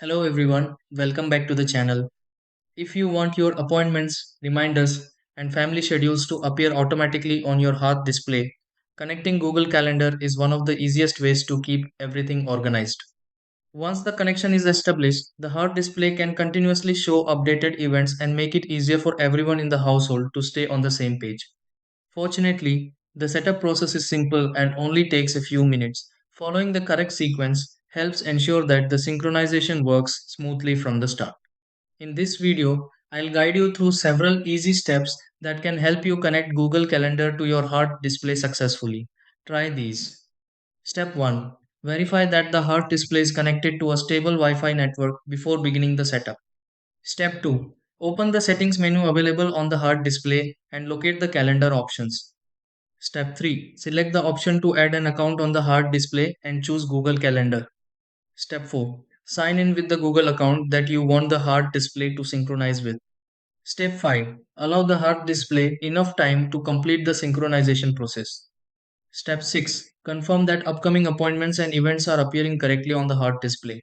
Hello everyone, welcome back to the channel. If you want your appointments, reminders, and family schedules to appear automatically on your Hearth display, connecting Google Calendar is one of the easiest ways to keep everything organized. Once the connection is established, the Hearth display can continuously show updated events and make it easier for everyone in the household to stay on the same page. Fortunately, the setup process is simple and only takes a few minutes. Following the correct sequence helps ensure that the synchronization works smoothly from the start. In this video, I'll guide you through several easy steps that can help you connect Google Calendar to your Hearth display successfully. Try these. Step 1. Verify that the Hearth display is connected to a stable Wi Fi network before beginning the setup. Step 2. Open the settings menu available on the Hearth display and locate the calendar options. Step 3. Select the option to add an account on the Hearth display and choose Google Calendar. Step 4. Sign in with the Google account that you want the Hearth display to synchronize with. Step 5. Allow the Hearth display enough time to complete the synchronization process. Step 6. Confirm that upcoming appointments and events are appearing correctly on the Hearth display.